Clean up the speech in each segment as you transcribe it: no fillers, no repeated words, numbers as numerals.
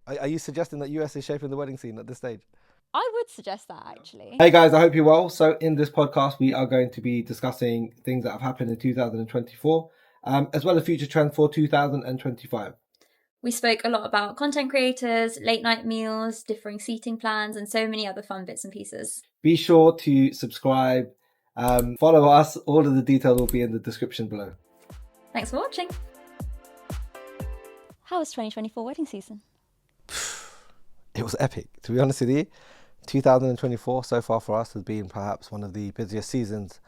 Are you suggesting that US is shaping the wedding scene at this stage? I would suggest that actually. Hey guys, I hope you're well. So in this podcast, we are going to be discussing things that have happened in 2024, as well as future trends for 2025. We spoke a lot about content creators, late night meals, differing seating plans, and so many other fun bits and pieces. Be sure to subscribe, follow us. All of the details will be in the description below. Thanks for watching. How was 2024 wedding season? It was epic, to be honest with you. 2024 so far for us has been perhaps one of the busiest seasons.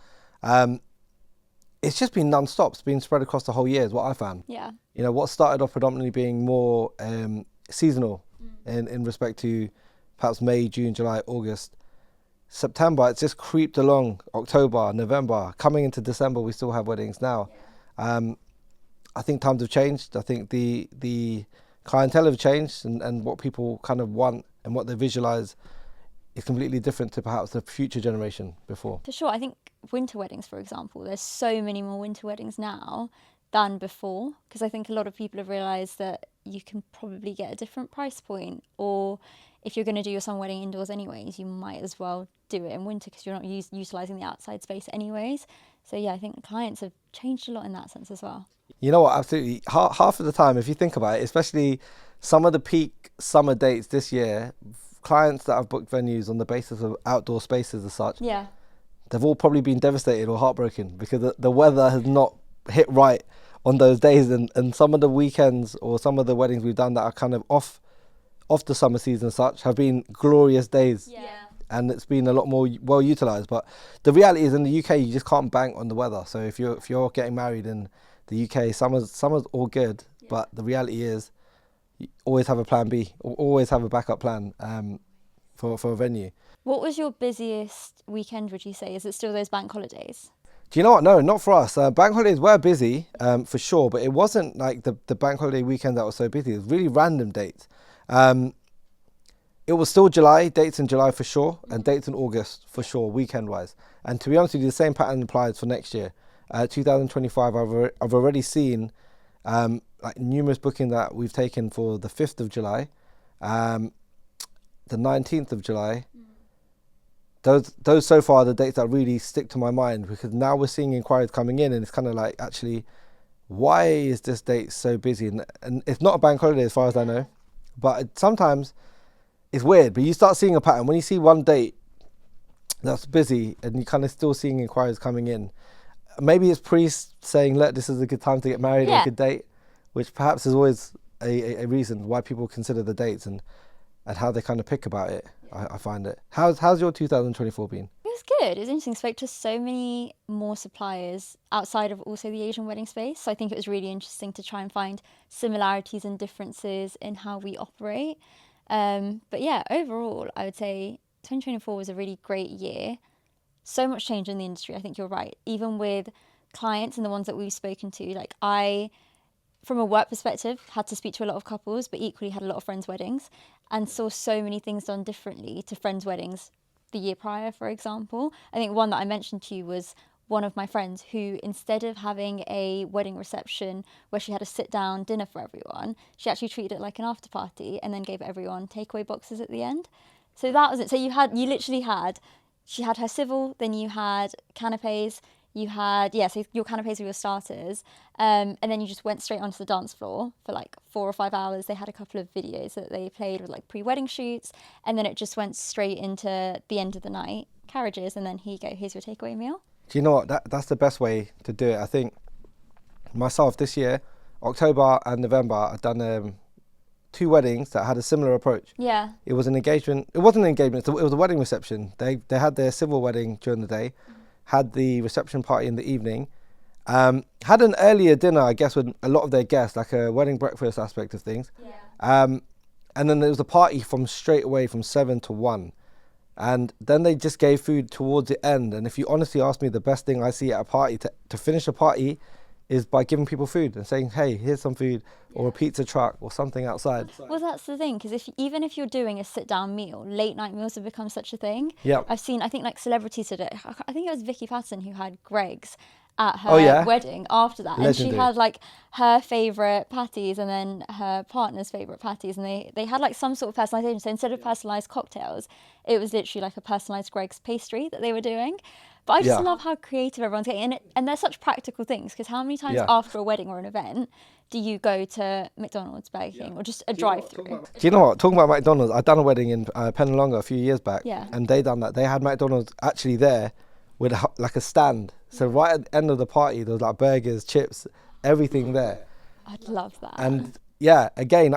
It's just been non-stop. It's been spread across the whole year is what I found. Yeah. You know, what started off predominantly being more seasonal in respect to perhaps May, June, July, August. September, it's just creeped along. October, November, coming into December, we still have weddings now. I think times have changed. I think the clientele have changed and what people kind of want and what they visualize is completely different to perhaps the future generation before. For sure. I think winter weddings, for example, there's so many more winter weddings now than before, because I think a lot of people have realised that you can probably get a different price point, or if you're going to do your summer wedding indoors anyways, you might as well do it in winter because you're not utilising the outside space anyways. So yeah, I think clients have changed a lot in that sense as well. You know what, absolutely. Half of the time, if you think about it, especially some of the peak summer dates this year, clients that have booked venues on the basis of outdoor spaces as such, Yeah. they've all probably been devastated or heartbroken because the weather has not hit right on those days. And some of the weekends or some of the weddings we've done that are kind of off the summer season as such have been glorious days. Yeah. And it's been a lot more well utilised. But the reality is in the UK, you just can't bank on the weather. So if you're getting married in the UK, summer's all good. Yeah. But the reality is you always have a plan B, or always have a backup plan for a venue. What was your busiest weekend, would you say? Is it still those bank holidays? Do you know what? No, not for us. Bank holidays were busy, for sure, but it wasn't like the bank holiday weekend that was so busy. It was really random dates. It was still July, dates in July for sure, and dates in August for sure, weekend-wise. And to be honest with you, the same pattern applies for next year. 2025, I've already seen like numerous bookings that we've taken for the 5th of July, the 19th of July. Those so far are the dates that really stick to my mind, because now we're seeing inquiries coming in and it's kind of like, actually, why is this date so busy? And it's not a bank holiday as far as I know, but sometimes it's weird. But you start seeing a pattern when you see one date that's busy and you kind of still seeing inquiries coming in. Maybe it's priests saying, look, this is a good time to get married, or a good date, which perhaps is always a reason why people consider the dates and how they kind of pick about it. I find it. How's your 2024 been? It was good. It was interesting. Spoke to so many more suppliers outside of also the Asian wedding space. So I think it was really interesting to try and find similarities and differences in how we operate. But yeah, overall, I would say 2024 was a really great year. So much change in the industry. I think you're right. Even with clients and the ones that we've spoken to, like I, from a work perspective, had to speak to a lot of couples, but equally had a lot of friends' weddings and saw so many things done differently to friends' weddings the year prior, for example. I think one that I mentioned to you was one of my friends who, instead of having a wedding reception where she had a sit-down dinner for everyone, she actually treated it like an after party and then gave everyone takeaway boxes at the end. So that was it. So you literally had, she had her civil, then you had canapes, you had, so your canapes were your starters, and then you just went straight onto the dance floor for like 4 or 5 hours. They had a couple of videos that they played with like pre-wedding shoots, and then it just went straight into the end of the night, carriages, and then here you go, here's your takeaway meal. Do you know what? That's the best way to do it. I think myself this year, October and November, I've done 2 weddings that had a similar approach. Yeah. It was an engagement. It wasn't an engagement. It was a wedding reception. They had their civil wedding during the day, had the reception party in the evening, had an earlier dinner, I guess, with a lot of their guests, like a wedding breakfast aspect of things. Yeah. And then there was a party from straight away from 7 to 1. And then they just gave food towards the end. And if you honestly ask me, the best thing I see at a party to finish a party is by giving people food and saying, hey, here's some food, or a pizza truck or something outside. Well, that's the thing, because even if you're doing a sit-down meal, late night meals have become such a thing. Yeah. I've seen, I think like celebrities did it. I think it was Vicky Patton who had Greg's, at her Oh, yeah? wedding after that. And Legendary. she had like her favourite patties and then her partner's favourite patties. And they had like some sort of personalisation. So instead of personalised cocktails, it was literally like a personalised Greg's pastry that they were doing. But I just Yeah. love how creative everyone's getting. And they're such practical things, because how many times Yeah. after a wedding or an event do you go to McDonald's, Burger King, or just a drive-through? Do you know what? Talking about McDonald's, I done a wedding in Penalonga a few years back, Yeah. and they done that. They had McDonald's actually there with like a stand. So right at the end of the party, there was like burgers, chips, everything there. I'd love that. And yeah, again,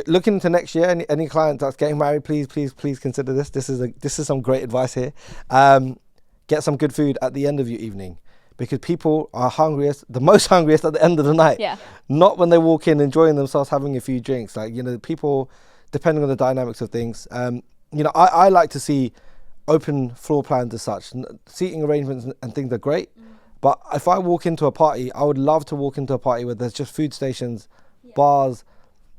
looking into next year, any client that's getting married, please consider this. This is some great advice here. Get some good food at the end of your evening, because people are the most hungriest at the end of the night. Yeah. Not when they walk in enjoying themselves, having a few drinks. Like, you know, people, depending on the dynamics of things, you know, I like to see open floor plans as such. Seating arrangements and things are great. But if I walk into a party, I would love to walk into a party where there's just food stations, bars,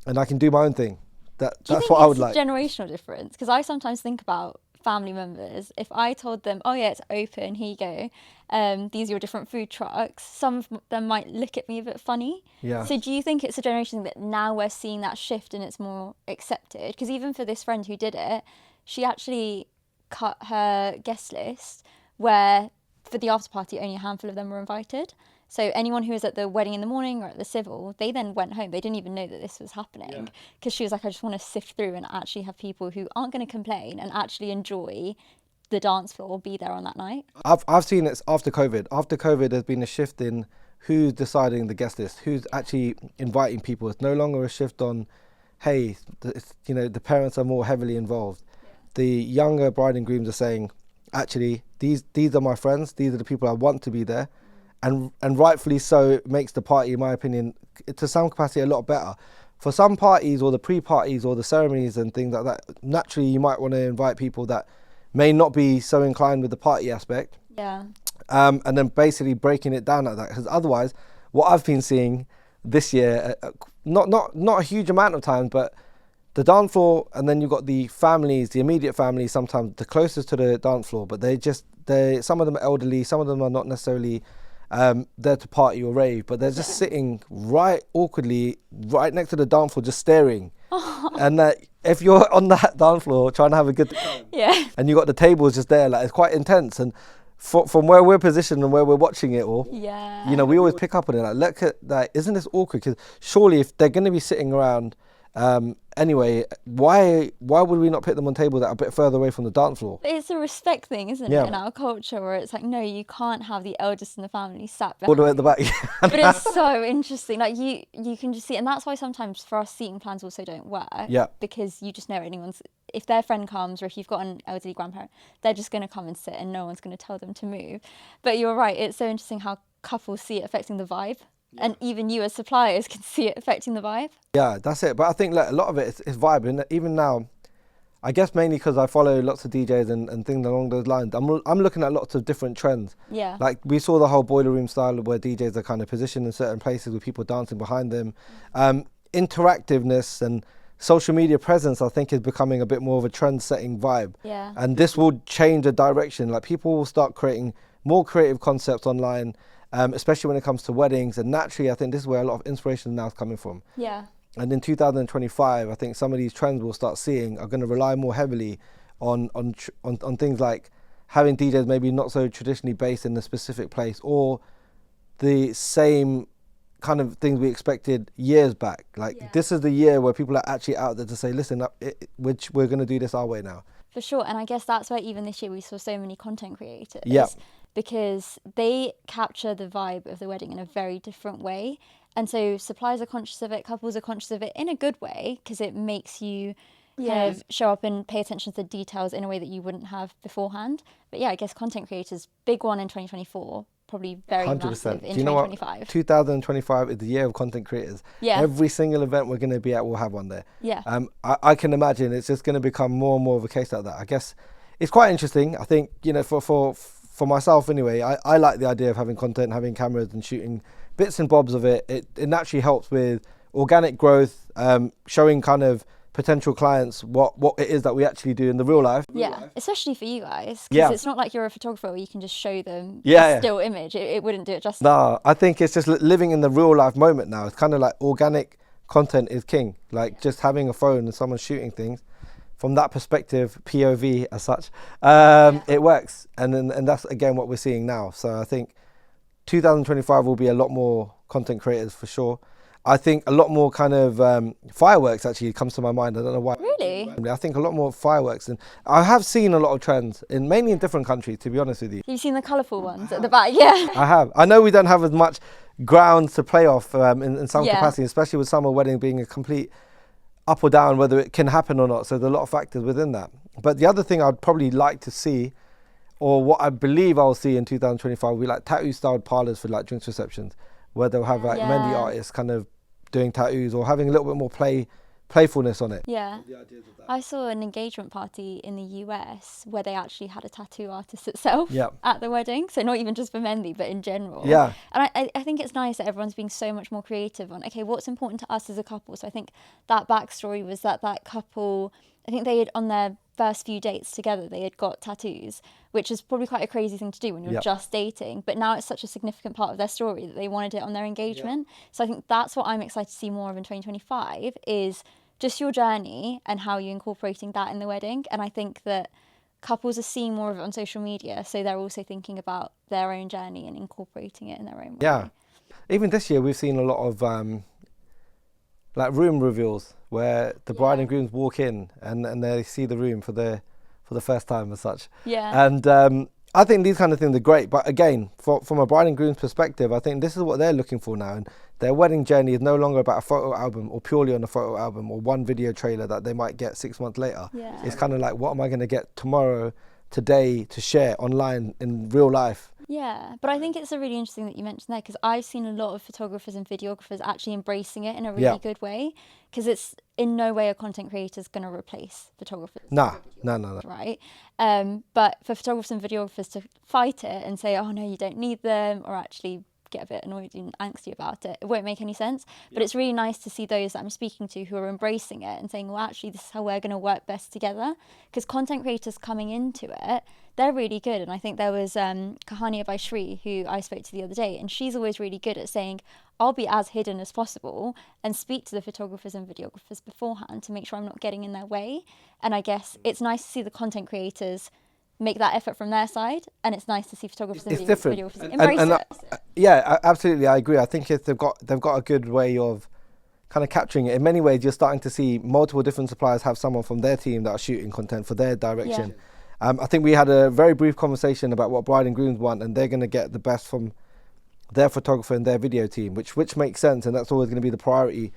and I can do my own thing. That's what I would like. Do you think it's a generational difference? Because I sometimes think about family members. If I told them, oh yeah, it's open, here you go, these are your different food trucks, some of them might look at me a bit funny. Yeah. So do you think it's a generation that now we're seeing that shift and it's more accepted? Because even for this friend who did it, she actually cut her guest list where for the after party only a handful of them were invited. So anyone who was at the wedding in the morning or at the civil, they then went home. They didn't even know that this was happening, because she was like, I just want to sift through and actually have people who aren't going to complain and actually enjoy the dance floor, be there on that night. I've seen it after COVID. After COVID, there's been a shift in who's deciding the guest list, who's actually inviting people. It's no longer a shift on, hey, you know, the parents are more heavily involved. The younger bride and grooms are saying, actually, these are my friends. These are the people I want to be there. And rightfully so, it makes the party, in my opinion, to some capacity a lot better. For some parties or the pre-parties or the ceremonies and things like that, naturally you might want to invite people that may not be so inclined with the party aspect. Yeah. And then basically breaking it down like that. Because otherwise, what I've been seeing this year, not a huge amount of times, but the dance floor, and then you've got the families, the immediate families, sometimes the closest to the dance floor, but some of them are elderly, some of them are not necessarily there to party or rave, but they're just sitting right awkwardly right next to the dance floor, just staring. And if you're on that dance floor trying to have a good time, and you got the tables just there, like, it's quite intense. And from where we're positioned and where we're watching it all, you know, we always pick up on it. Like, look at that, isn't this awkward? Because surely if they're going to be sitting around anyway, why would we not put them on tables that are a bit further away from the dance floor? It's a respect thing, isn't it, in our culture, where it's like, no, you can't have the eldest in the family sat behind. All the way at the back. But it's so interesting. Like, you can just see, and that's why sometimes for us seating plans also don't work. Yeah. Because you just know if their friend comes, or if you've got an elderly grandparent, they're just going to come and sit and no one's going to tell them to move. But you're right, it's so interesting how couples see it affecting the vibe. And even you as suppliers can see it affecting the vibe. Yeah, that's it. But I think a lot of it is vibe. And even now, I guess mainly because I follow lots of DJs and things along those lines, I'm looking at lots of different trends. Yeah. Like, we saw the whole boiler room style where DJs are kind of positioned in certain places with people dancing behind them. Interactiveness and social media presence, I think, is becoming a bit more of a trend-setting vibe. Yeah. And this will change the direction. Like, people will start creating more creative concepts online, especially when it comes to weddings. And naturally, I think this is where a lot of inspiration now is coming from. Yeah. And in 2025, I think some of these trends we'll start seeing are going to rely more heavily on things like having DJs maybe not so traditionally based in a specific place, or the same kind of things we expected years back. Like, this is the year where people are actually out there to say, listen, we're going to do this our way now. For sure. And I guess that's why even this year we saw so many content creators. Yeah. Because they capture the vibe of the wedding in a very different way. And so suppliers are conscious of it, couples are conscious of it in a good way, because it makes you kind of show up and pay attention to the details in a way that you wouldn't have beforehand. But yeah, I guess content creators, big one in 2024, probably very 100%. Massive in 2025. 2025 is the year of content creators. Yeah. Every single event we're going to be at will have one there. Yeah. I can imagine it's just going to become more and more of a case like that. I guess it's quite interesting. I think, you know, for myself anyway, I like the idea of having content, having cameras and shooting bits and bobs of it. It naturally helps with organic growth, showing kind of potential clients what it is that we actually do in the real life. Yeah, especially for you guys, because Yeah. it's not like you're a photographer where you can just show them Yeah, a yeah. still image. It wouldn't do it justice. No, I think it's just living in the real life moment now. It's kind of like organic content is king. Like just having a phone and someone shooting things from that perspective, POV as such, it works. And that's again what we're seeing now. So I think 2025 will be a lot more content creators for sure. I think a lot more kind of fireworks actually comes to my mind. I don't know why. Really? I think a lot more fireworks, and I have seen a lot of trends mainly in different countries. To be honest with you, You've seen the colourful ones at the back, yeah. I have. I know we don't have as much ground to play off in some Yeah. capacity, especially with summer wedding being a complete up or down, whether it can happen or not. So there's a lot of factors within that. But the other thing I'd probably like to see, or what I believe I'll see in 2025, will be like tattoo-styled parlours for like drinks receptions, where they'll have like Mendy artists kind of doing tattoos or having a little bit more playfulness on it. Yeah. I saw an engagement party in the US where they actually had a tattoo artist itself at the wedding. So not even just for Mendy, but in general. Yeah. And I think it's nice that everyone's being so much more creative on, okay, what's important to us as a couple? So I think that backstory was that couple, I think they had, on their first few dates together, they had got tattoos, which is probably quite a crazy thing to do when you're just dating. But now it's such a significant part of their story that they wanted it on their engagement. So I think that's what I'm excited to see more of in 2025 is just your journey and how you're incorporating that in the wedding. And I think that couples are seeing more of it on social media, so they're also thinking about their own journey and incorporating it in their own way. Yeah. Even this year, we've seen a lot of like room reveals where the bride and grooms walk in and they see the room for the first time as such. Yeah. And I think these kind of things are great. But again, from a bride and groom's perspective, I think this is what they're looking for now. And their wedding journey is no longer about a photo album or purely on a photo album or one video trailer that they might get 6 months later. Yeah. It's kind of like, what am I going to get tomorrow, today to share online in real life? Yeah, but I think it's a really interesting that you mentioned that, because I've seen a lot of photographers and videographers actually embracing it in a really good way, because it's in no way a content creator is going to replace photographers. No. Right? But for photographers and videographers to fight it and say, oh no, you don't need them, or actually get a bit annoyed and angsty about it, it won't make any sense. But it's really nice to see those that I'm speaking to who are embracing it and saying, well, actually, this is how we're going to work best together. Because content creators coming into it, they're really good. And I think there was Kahania by Shri, who I spoke to the other day, and she's always really good at saying, I'll be as hidden as possible and speak to the photographers and videographers beforehand to make sure I'm not getting in their way. And I guess it's nice to see the content creators make that effort from their side, and it's nice to see photographers and videographers embrace it. Yeah, absolutely, I agree. I think they've got a good way of kind of capturing it. In many ways, you're starting to see multiple different suppliers have someone from their team that are shooting content for their direction. I think we had a very brief conversation about what bride and grooms want, and they're going to get the best from their photographer and their video team, which makes sense, and that's always going to be the priority.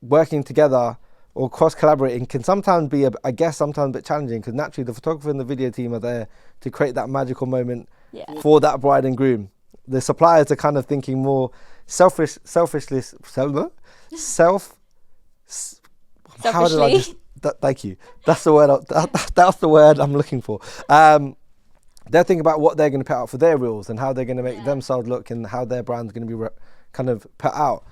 Working together or cross-collaborating can sometimes be, sometimes a bit challenging, because naturally the photographer and the video team are there to create that magical moment for that bride and groom. The suppliers are kind of thinking more selfishly. Thank you. That's the word. That's the word I'm looking for. They're thinking about what they're going to put out for their reels and how they're going to make themselves look and how their brand's going to be kind of put out.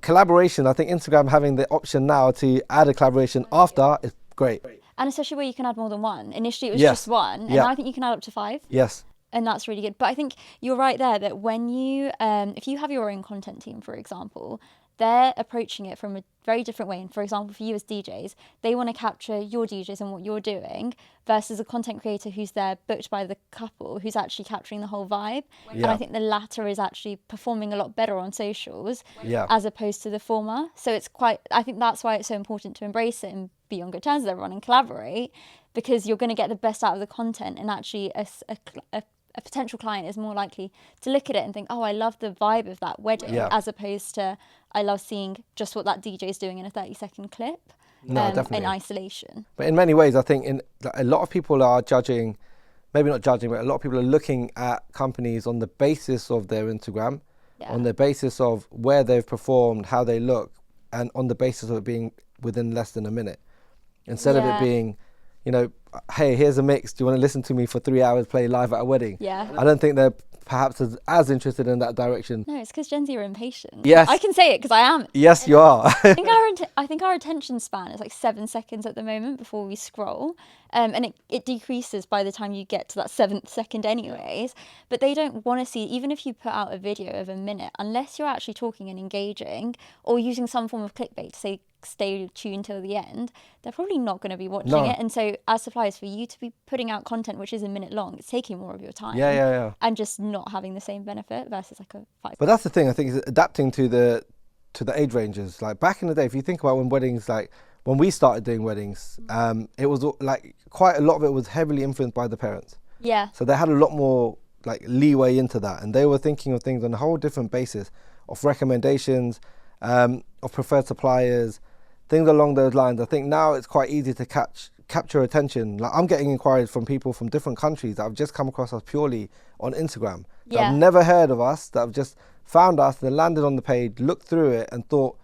Collaboration, I think Instagram having the option now to add a collaboration after is great. And especially where you can add more than one. Initially it was just one, and now I think you can add up to 5. Yes. And that's really good. But I think you're right there that when you, if you have your own content team, for example, they're approaching it from a very different way. And for example, for you as DJs, they want to capture your DJs and what you're doing versus a content creator who's there booked by the couple who's actually capturing the whole vibe. And I think the latter is actually performing a lot better on socials as opposed to the former. So it's I think that's why it's so important to embrace it and be on good terms with everyone and collaborate, because you're going to get the best out of the content, and actually a potential client is more likely to look at it and think, oh, I love the vibe of that wedding, as opposed to, I love seeing just what that DJ is doing in a 30-second clip in isolation. But in many ways, I think a lot of people are judging, maybe not judging, but a lot of people are looking at companies on the basis of their Instagram, on the basis of where they've performed, how they look, and on the basis of it being within less than a minute. Instead of it being, hey, here's a mix. Do you want to listen to me for 3 hours play live at a wedding? Yeah. I don't think they're perhaps as interested in that direction. No, it's because Gen Z are impatient. Yes. I can say it because I am. Yes, you are. I think our attention span is like 7 seconds at the moment before we scroll. And it decreases by the time you get to that 7th second anyways. But they don't want to see, even if you put out a video of a minute, unless you're actually talking and engaging or using some form of clickbait to say stay tuned till the end, they're probably not going to be watching it. And so as suppliers, for you to be putting out content which is a minute long, it's taking more of your time. Yeah. And just not having the same benefit versus like a 5. But that's the thing, I think, is adapting to the age ranges. Like back in the day, if you think about when we started doing weddings, it was like quite a lot of it was heavily influenced by the parents. Yeah. So they had a lot more like leeway into that, and they were thinking of things on a whole different basis of recommendations, of preferred suppliers, things along those lines. I think now it's quite easy to capture attention. Like I'm getting inquiries from people from different countries that have just come across us purely on Instagram. That have never heard of us, that have just found us, they landed on the page, looked through it, and thought,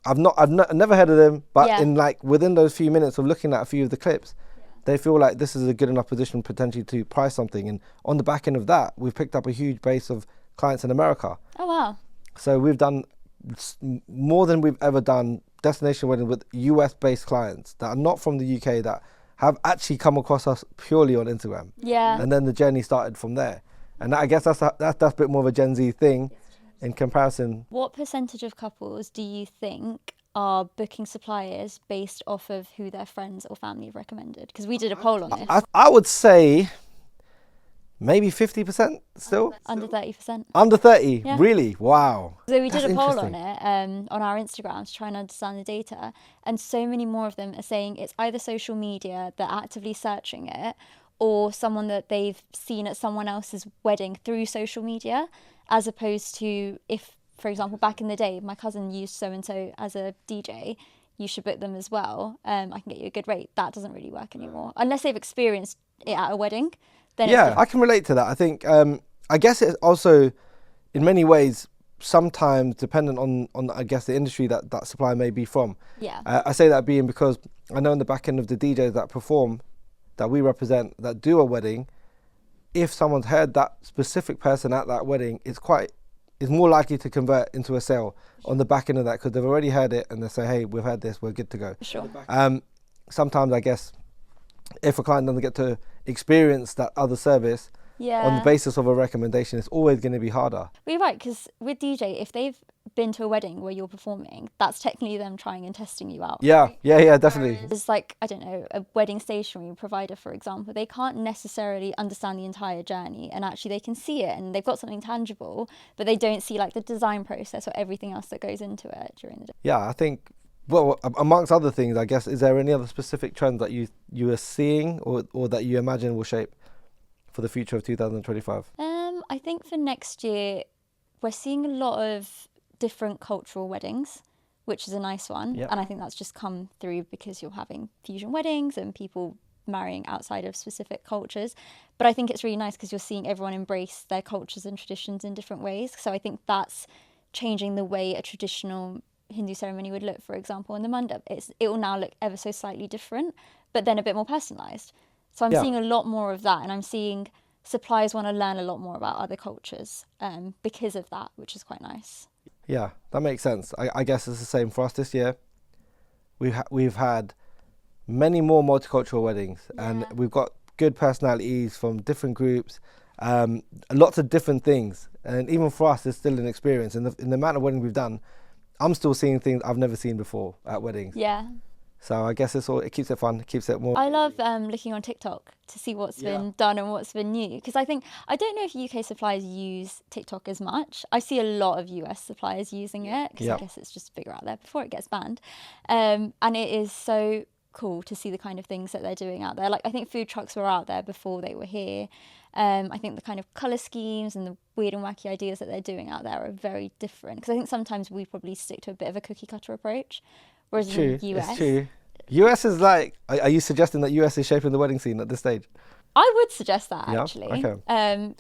I've never heard of them, but in like within those few minutes of looking at a few of the clips, they feel like this is a good enough position potentially to price something. And on the back end of that, we've picked up a huge base of clients in America. Oh wow! So we've done more than we've ever done destination weddings with US-based clients that are not from the UK, that have actually come across us purely on Instagram. Yeah. And then the journey started from there. And I guess that's a bit more of a Gen Z thing in comparison. What percentage of couples do you think are booking suppliers based off of who their friends or family have recommended? Because we did a poll on this. I would say maybe 50% still. Under 30%. Under 30? Yeah. Really? Wow. So we did That's a poll on interesting. it on our Instagram to try and understand the data, and so many more of them are saying it's either social media, they're actively searching it, or someone that they've seen at someone else's wedding through social media, as opposed to if, for example, back in the day, my cousin used so-and-so as a DJ, you should book them as well. I can get you a good rate. That doesn't really work anymore. Unless they've experienced it at a wedding. Then Yeah, I can relate to that. I think, I guess it's also, in many ways, sometimes dependent on I guess, the industry that supplier may be from. Yeah. I say that being because I know in the back end of the DJs that perform, that we represent, that do a wedding, if someone's heard that specific person at that wedding, it's more likely to convert into a sale on the back end of that, because they've already heard it and they say, hey, we've heard this, we're good to go. Sure. Sometimes I guess if a client doesn't get to experience that other service on the basis of a recommendation, it's always going to be harder. Well, you're right, because with DJ, if they've been to a wedding where you're performing, that's technically them trying and testing you out. Yeah, definitely. It's like, I don't know, a wedding stationery provider, for example, they can't necessarily understand the entire journey, and actually they can see it and they've got something tangible, but they don't see like the design process or everything else that goes into it during the day. Yeah, I think, well, amongst other things, I guess, is there any other specific trends that you are seeing or that you imagine will shape for the future of 2025? I think for next year, we're seeing a lot of different cultural weddings, which is a nice one. Yep. And I think that's just come through because you're having fusion weddings and people marrying outside of specific cultures. But I think it's really nice because you're seeing everyone embrace their cultures and traditions in different ways. So I think that's changing the way a traditional Hindu ceremony would look, for example, in the mandap. It will now look ever so slightly different, but then a bit more personalised. So I'm seeing a lot more of that, and I'm seeing suppliers want to learn a lot more about other cultures because of that, which is quite nice. Yeah, that makes sense. I guess it's the same for us this year. We've had many more multicultural weddings, and we've got good personalities from different groups, lots of different things. And even for us, it's still an experience. In the amount of weddings we've done, I'm still seeing things I've never seen before at weddings. Yeah. So I guess it keeps it fun, keeps it more. I love looking on TikTok to see what's been done and what's been new. Because I don't know if UK suppliers use TikTok as much. I see a lot of US suppliers using it because I guess it's just bigger out there before it gets banned. And it is so cool to see the kind of things that they're doing out there. Like, I think food trucks were out there before they were here. I think the kind of colour schemes and the weird and wacky ideas that they're doing out there are very different. Because I think sometimes we probably stick to a bit of a cookie cutter approach. Whereas in the US... It's true. US is like... Are you suggesting that US is shaping the wedding scene at this stage? I would suggest that, Yeah? actually. Okay.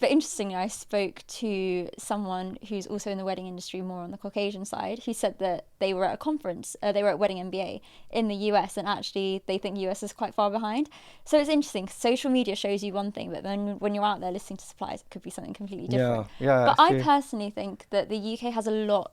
But interestingly, I spoke to someone who's also in the wedding industry, more on the Caucasian side, who said that they were at a conference, they were at Wedding MBA in the US, and actually they think US is quite far behind. So it's interesting. Social media shows you one thing, but then when you're out there listening to suppliers, it could be something completely different. Yeah, But that's I true. personally think that the UK has a lot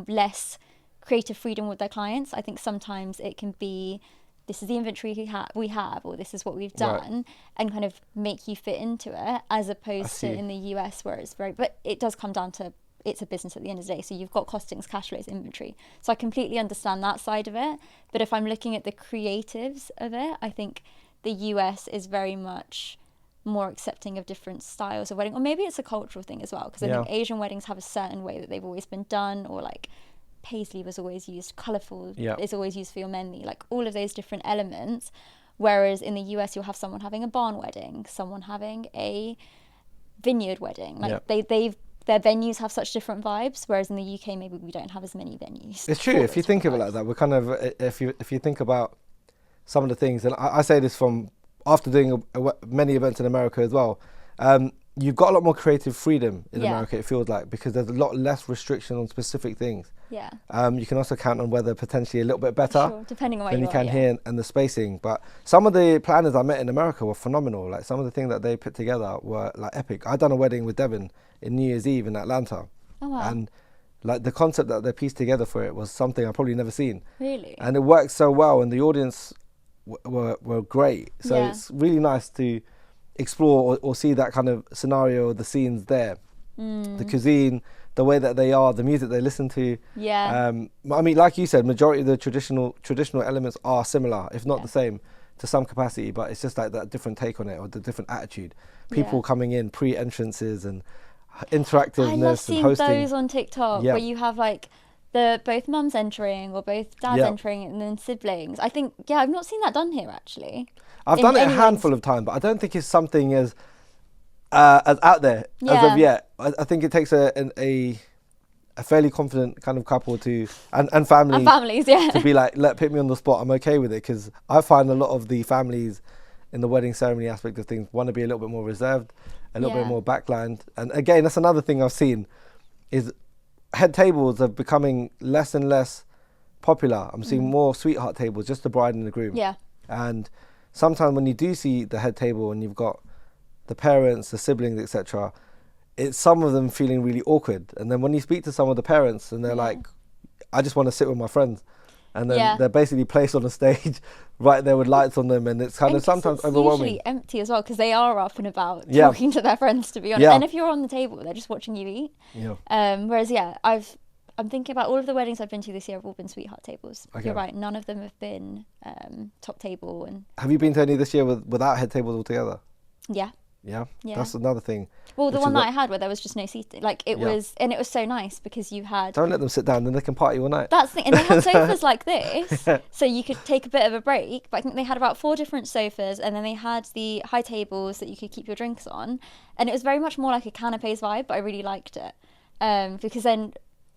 less creative freedom with their clients. I think sometimes it can be, this is the inventory we have, or this is what we've Right. done, and kind of make you fit into it, as I opposed to see. in the US where it's very, but it does come down to, it's a business at the end of the day. So you've got costings, cash flows, inventory. So I completely understand that side of it. But if I'm looking at the creatives of it, I think the US is very much more accepting of different styles of wedding, or maybe it's a cultural thing as well, because I Yeah. think Asian weddings have a certain way that they've always been done, or like paisley was always used, colourful Yeah. is always used for your mehndi, like all of those different elements. Whereas in the US, you'll have someone having a barn wedding, someone having a vineyard wedding. Like Yeah. their venues have such different vibes. Whereas in the UK, maybe we don't have as many venues. It's true. for If you those think of it different like that, we're kind of, if you think about some of the things, and I say this from after doing many events in America as well. You've got a lot more creative freedom in Yeah. America, it feels like, because there's a lot less restriction on specific things. vibes. You can also count on weather potentially a little bit better Sure, depending on where than you you are, can yeah. here, and the spacing. But some of the planners I met in America were phenomenal. Like some of the things that they put together were like epic. I done a wedding with Devin in New Year's Eve in Atlanta, Oh wow, and like the concept that they pieced together for it was something I probably never seen, really? and it worked so well, and the audience were great. So Yeah. it's really nice to explore or see that kind of scenario, the scenes there, the cuisine, the way that they are, the music they listen to. Yeah. I mean, like you said, majority of the traditional elements are similar, if not Yeah. the same, to some capacity. But it's just like that different take on it, or the different attitude. People Yeah. coming in, pre-entrances and I love interactiveness and seeing hosting. those on TikTok Yeah. where you have like the both mums entering or both dads Yeah. entering and then siblings. I think, yeah, I've not seen that done here actually. I've in done it a any handful of times, but I don't think it's something as out there as Yeah. of yet. I think it takes a fairly confident kind of couple to and families, And families, yeah. to be like, put me on the spot. I'm okay with it, because I find a lot of the families in the wedding ceremony aspect of things want to be a little bit more reserved, a little Yeah. bit more backlined. And again, that's another thing I've seen is head tables are becoming less and less popular. I'm seeing more sweetheart tables, just the bride and the groom. Yeah. And sometimes when you do see the head table and you've got the parents, the siblings, etc., it's some of them feeling really awkward. And then when you speak to some of the parents and they're Yeah. like, I just want to sit with my friends. And then Yeah. they're basically placed on a stage right there with lights on them, and it's kind And of 'cause sometimes it's overwhelming. usually empty as well because they are up and about Yeah. talking to their friends, to be honest. Yeah. And if you're on the table, they're just watching you eat. Yeah. Whereas, yeah, I'm thinking about all of the weddings I've been to this year have all been sweetheart tables. Okay. You're right, none of them have been top table. And Have you been to any this year without head tables altogether? yeah. Yeah? Yeah. That's another thing. Well, the Which one is that what- I had where there was just no seating, like it Yeah. was, and it was so nice because you had. Don't let them sit down, then they can party all night. That's the thing, and they had sofas like this, so you could take a bit of a break. But I think they had about 4 different sofas, and then they had the high tables that you could keep your drinks on, and it was very much more like a canapes vibe. But I really liked it because then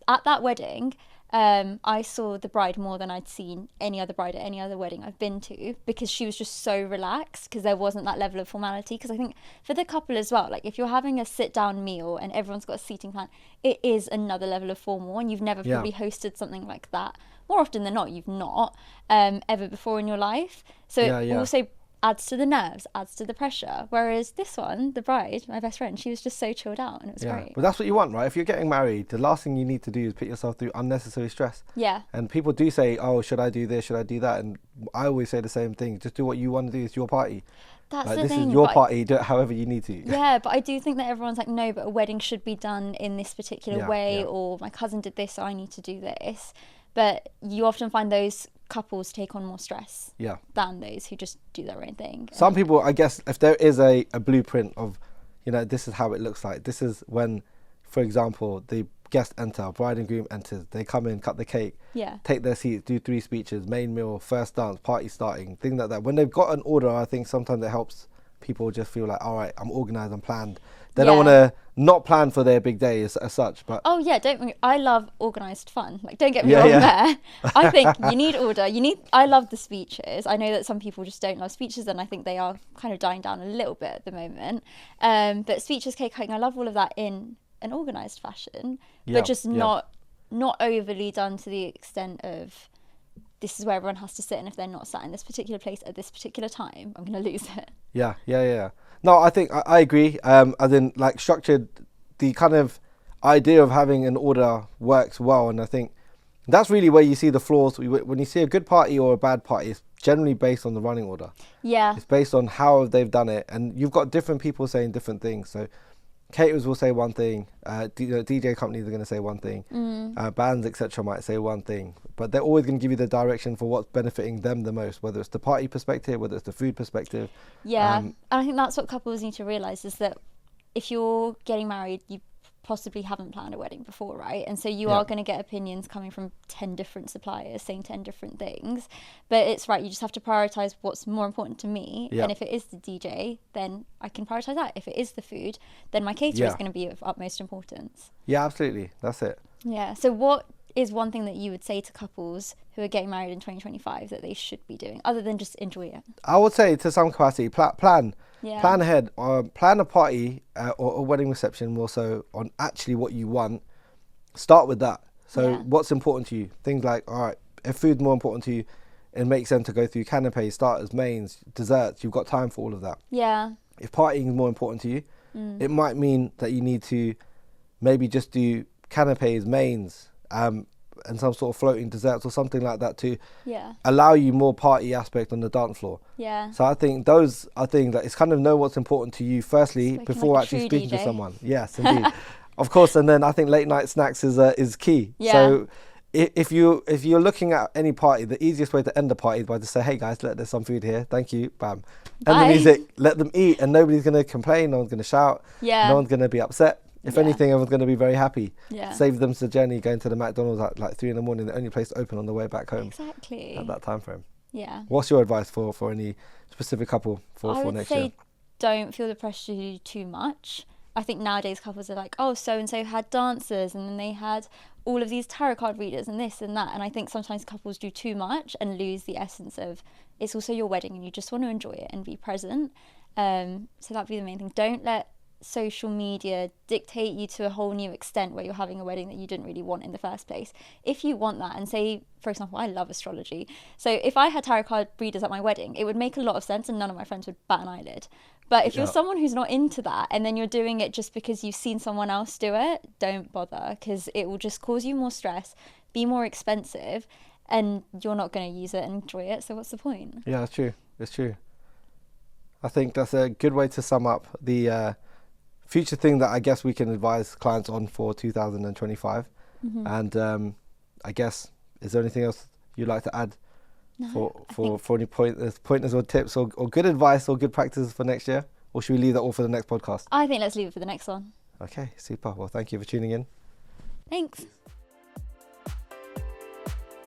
at that wedding, I saw the bride more than I'd seen any other bride at any other wedding I've been to, because she was just so relaxed, because there wasn't that level of formality. Because I think for the couple as well, like if you're having a sit down meal and everyone's got a seating plan, it is another level of formal, and you've never Yeah. probably hosted something like that. More often than not, you've not ever before in your life. So Yeah, it yeah. also adds to the nerves, adds to the pressure. Whereas this one, the bride, my best friend, she was just so chilled out, and it was Yeah, great. but that's what you want, right? If you're getting married, the last thing you need to do is put yourself through unnecessary stress. Yeah. And people do say, "Oh, should I do this? Should I do that?" And I always say the same thing: just do what you want to do. It's your party. That's Like, the this thing. is your but I- party. Do it however you need to. Yeah, but I do think that everyone's like, no, but a wedding should be done in this particular Yeah, way, yeah. or my cousin did this, so I need to do this. But you often find those couples take on more stress Yeah. than those who just do their own thing. Some people, I guess, if there is a blueprint of, this is how it looks like. This is when, for example, the guests enter, bride and groom enters. They come in, cut the cake, Yeah. take their seats, do 3 speeches, main meal, first dance, party starting, things like that. When they've got an order, I think sometimes it helps people just feel like, all right, I'm organized, I'm planned. They don't want to not plan for their big day as such. But oh yeah, I love organised fun. Like, don't get me wrong there. I think you need order. I love the speeches. I know that some people just don't love speeches, and I think they are kind of dying down a little bit at the moment. But speeches, cake cutting, I love all of that in an organised fashion, but just not overly done to the extent of this is where everyone has to sit, and if they're not sat in this particular place at this particular time, I'm going to lose it. Yeah. No, I think I agree. As in, like, structured, the kind of idea of having an order works well, and I think that's really where you see the flaws. When you see a good party or a bad party, it's generally based on the running order. Yeah. It's based on how they've done it, and you've got different people saying different things. So caterers will say one thing, DJ companies are going to say one thing, bands, etc. might say one thing, but they're always going to give you the direction for what's benefiting them the most, whether it's the party perspective, whether it's the food perspective. Yeah, and I think that's what couples need to realise, is that if you're getting married, you possibly haven't planned a wedding before, right? And so you are going to get opinions coming from 10 different suppliers saying 10 different things, but it's right, you just have to prioritise what's more important to me. And if it is the DJ, then I can prioritise that. If it is the food, then my caterer is going to be of utmost importance. Yeah, absolutely, that's it. Yeah, so what is one thing that you would say to couples who are getting married in 2025 that they should be doing, other than just enjoy it? I would say, to some capacity, plan ahead, plan a party or a wedding reception more so on actually what you want. Start with that. So what's important to you? Things like, all right, if food's more important to you, it makes sense to go through canapes, starters, mains, desserts. You've got time for all of that. Yeah. If partying is more important to you, it might mean that you need to maybe just do canapes, mains, and some sort of floating desserts or something like that to allow you more party aspect on the dance floor. Yeah. So I think those are things that it's kind of know what's important to you firstly before like actually speaking DJ. to someone. Yes, indeed. Of course, and then I think late night snacks is key. Yeah. So if you're looking at any party, the easiest way to end the party is by just say, hey guys, there's some food here. Thank you. Bam. End the music. Let them eat, and nobody's going to complain. No one's going to shout. Yeah. No one's going to be upset. If anything, everyone's going to be very happy. Yeah. Save them the journey going to the McDonald's at like 3 a.m, the only place open on the way back home. Exactly. At that time frame. Yeah. What's your advice for any specific couple for next year? I would say don't feel the pressure to do too much. I think nowadays couples are like, oh, so-and-so had dancers, and then they had all of these tarot card readers and this and that. And I think sometimes couples do too much and lose the essence of it's also your wedding and you just want to enjoy it and be present. So that'd be the main thing. Don't let social media dictate you to a whole new extent where you're having a wedding that you didn't really want in the first place. If you want that, and say, for example, I love astrology. So if I had tarot card readers at my wedding, it would make a lot of sense and none of my friends would bat an eyelid. But if you're someone who's not into that and then you're doing it just because you've seen someone else do it, don't bother, because it will just cause you more stress, be more expensive, and you're not going to use it and enjoy it. So what's the point? Yeah, that's true. It's true. I think that's a good way to sum up the future thing that I guess we can advise clients on for 2025. And I guess, is there anything else you'd like to add for any pointers or tips or good advice or good practices for next year? Or should we leave that all for the next podcast? I think let's leave it for the next one. Okay, super. Well, thank you for tuning in. Thanks.